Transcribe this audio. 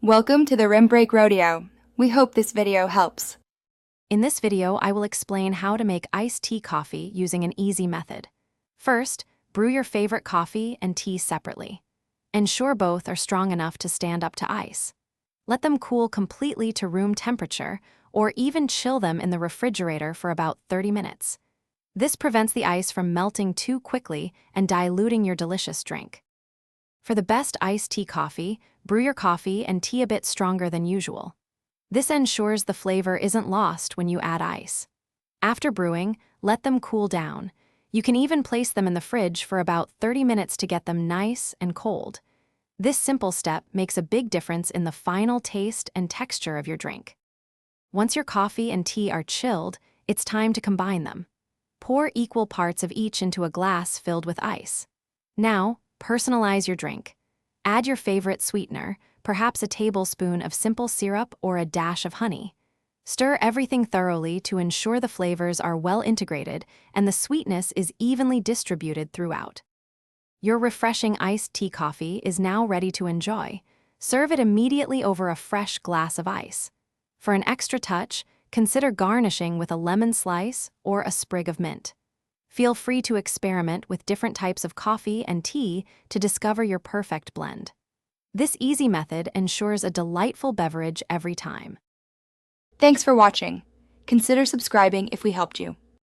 Welcome to the Rim Break Rodeo. We hope this video helps. In this video, I will explain how to make iced tea coffee using an easy method. First, brew your favorite coffee and tea separately. Ensure both are strong enough to stand up to ice. Let them cool completely to room temperature, or even chill them in the refrigerator for about 30 minutes. This prevents the ice from melting too quickly and diluting your delicious drink. For the best iced tea coffee, brew your coffee and tea a bit stronger than usual. This ensures the flavor isn't lost when you add ice. After brewing, let them cool down. You can even place them in the fridge for about 30 minutes to get them nice and cold. This simple step makes a big difference in the final taste and texture of your drink. Once your coffee and tea are chilled, it's time to combine them. Pour equal parts of each into a glass filled with ice. Now, personalize your drink. Add your favorite sweetener, perhaps a tablespoon of simple syrup or a dash of honey. Stir everything thoroughly to ensure the flavors are well integrated and the sweetness is evenly distributed throughout. Your refreshing iced tea coffee is now ready to enjoy. Serve it immediately over a fresh glass of ice. For an extra touch, consider garnishing with a lemon slice or a sprig of mint. Feel free to experiment with different types of coffee and tea to discover your perfect blend. This easy method ensures a delightful beverage every time. Thanks for watching. Consider subscribing if we helped you.